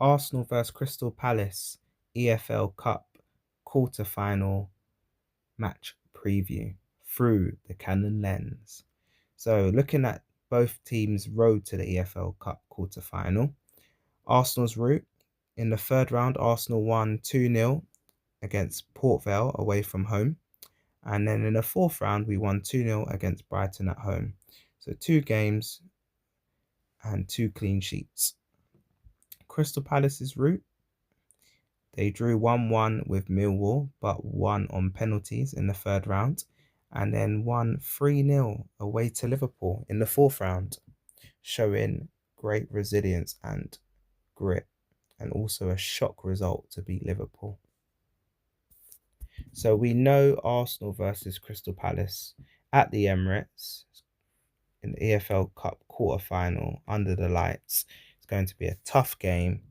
Arsenal versus Crystal Palace EFL Cup quarter-final match preview through the Canon lens. So looking at both teams' road to the EFL Cup quarter-final, Arsenal's route in the third round, Arsenal won 2-0 against Port Vale away from home. And then in the fourth round, we won 2-0 against Brighton at home. So 2 games and 2 clean sheets. Crystal Palace's route, they drew 1-1 with Millwall, but won on penalties in the third round, and then won 3-0 away to Liverpool in the fourth round, showing great resilience and grit, and also a shock result to beat Liverpool. So we know Arsenal versus Crystal Palace at the Emirates in the EFL Cup quarter-final under the lights. It's going to be a tough game.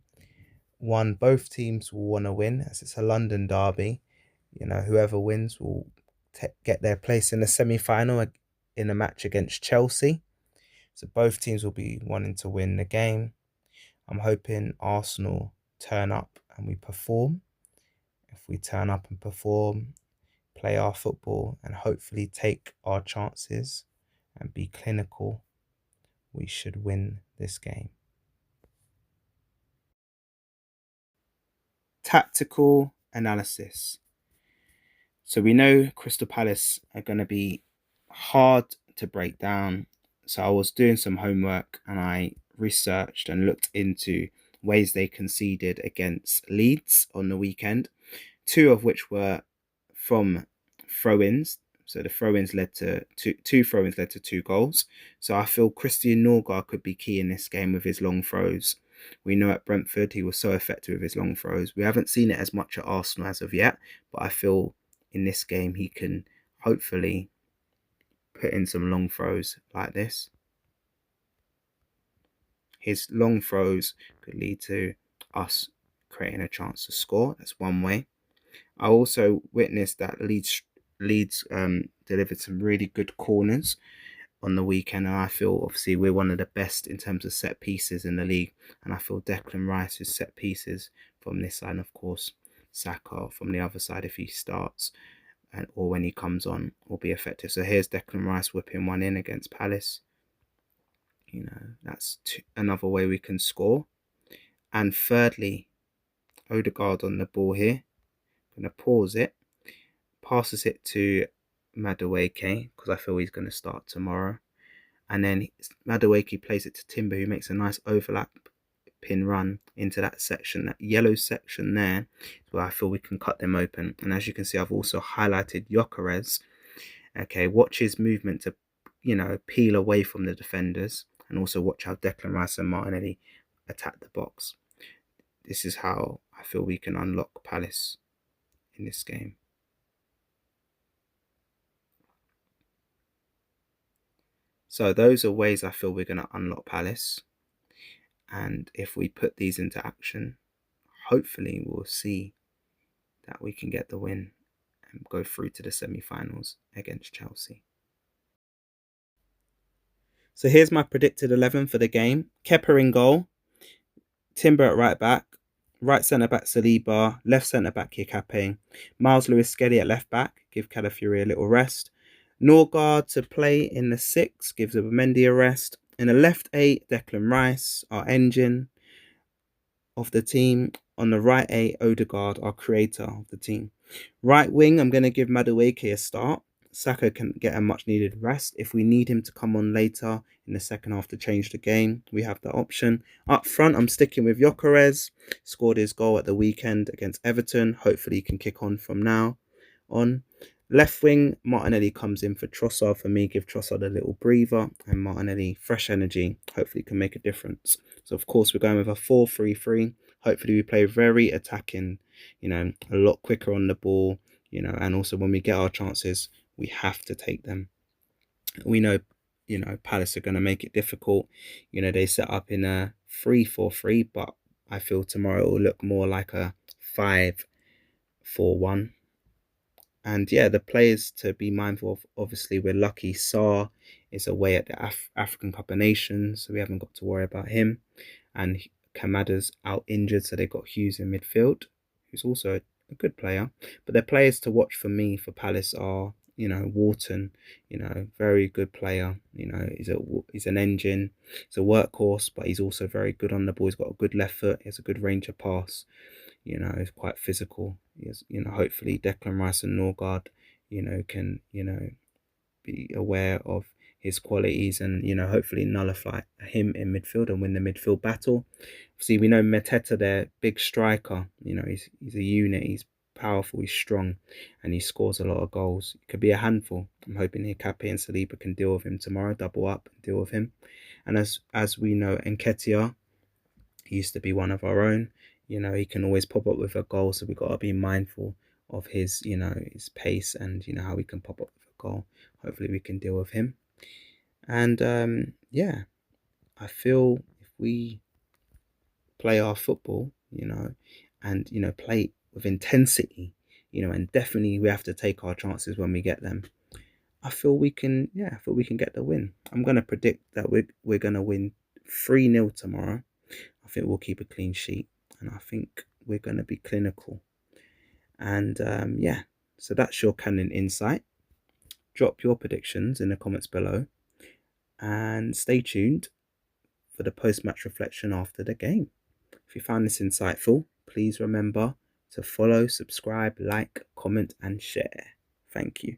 One, both teams will want to win as it's a London derby. Whoever wins will get their place in the semi-final in a match against Chelsea. So both teams will be wanting to win the game. I'm hoping Arsenal turn up and we perform. If we turn up and perform, play our football and hopefully take our chances and be clinical, we should win this game. Tactical analysis. So we know Crystal Palace are going to be hard to break down. So I was doing some homework and I researched and looked into ways they conceded against Leeds on the weekend, 2 of which were from throw-ins. So the throw-ins led to two throw-ins led to 2 goals. So I feel Christian Norgard could be key in this game with his long throws. We know at Brentford he was so effective with his long throws. We haven't seen it as much at Arsenal as of yet, but I feel in this game he can hopefully put in some long throws like this. His long throws could lead to us creating a chance to score. That's one way. I also witnessed that Leeds delivered some really good corners on the weekend, and I feel obviously we're one of the best in terms of set pieces in the league, and I feel Declan Rice's set pieces from this side, and of course Saka from the other side if he starts or when he comes on will be effective. So here's Declan Rice whipping one in against Palace. That's another way we can score. And thirdly, Odegaard on the ball here. I'm going to pause it, passes it to Madueke because I feel he's going to start tomorrow. And then Madueke plays it to Timber, who makes a nice overlap pin run into that section, that yellow section there, where I feel we can cut them open. And as you can see, I've also highlighted Gyökeres. Okay, watch his movement to, peel away from the defenders, and also watch how Declan Rice and Martinelli attack the box. This is how I feel we can unlock Palace in this game. So those are ways I feel we're going to unlock Palace. And if we put these into action, hopefully we'll see that we can get the win and go through to the semi-finals against Chelsea. So here's my predicted 11 for the game. Kepa in goal, Timber at right back, right centre-back Saliba, left centre-back Hikape, Miles Lewis-Skelly at left-back, give Calafiori a little rest, Norgard to play in the 6, gives Mendy a rest. In the left 8, Declan Rice, our engine of the team. On the right 8, Odegaard, our creator of the team. Right wing, I'm going to give Madueke a start. Saka can get a much needed rest. If we need him to come on later in the second half to change the game, we have that option. Up front, I'm sticking with Gyökeres. Scored his goal at the weekend against Everton. Hopefully he can kick on from now on. Left wing, Martinelli comes in for Trossard. For me, give Trossard a little breather. And Martinelli, fresh energy, hopefully can make a difference. So, of course, we're going with a 4-3-3. Hopefully we play very attacking, a lot quicker on the ball, and also when we get our chances, we have to take them. We know, Palace are going to make it difficult. They set up in a 3-4-3, but I feel tomorrow it will look more like a 5-4-1. And yeah, the players to be mindful of, obviously, we're lucky Sarr is away at the African Cup of Nations, so we haven't got to worry about him. And Kamada's out injured, so they've got Hughes in midfield, who's also a good player. But the players to watch for me for Palace are, Wharton, very good player. He's an engine. He's a workhorse, but he's also very good on the ball. He's got a good left foot. He has a good range of pass. He's quite physical. He's, hopefully Declan Rice and Norgard, can, be aware of his qualities and, hopefully nullify him in midfield and win the midfield battle. See, we know Mateta, their big striker, he's a unit. He's powerful, he's strong, and he scores a lot of goals. It could be a handful. I'm hoping Hikape and Saliba can deal with him tomorrow, double up and deal with him. And as we know, Nketiah, he used to be one of our own. He can always pop up with a goal, so we've got to be mindful of his, his pace and, how he can pop up with a goal. Hopefully we can deal with him. And yeah, I feel if we play our football, and, play with intensity, and definitely we have to take our chances when we get them. I feel we can get the win. I'm going to predict that we're going to win 3-0 tomorrow. I think we'll keep a clean sheet, and I think we're going to be clinical. And yeah, so that's your Cannon insight. Drop your predictions in the comments below, and stay tuned for the post-match reflection after the game. If you found this insightful, please remember to follow, subscribe, like, comment, and share. Thank you.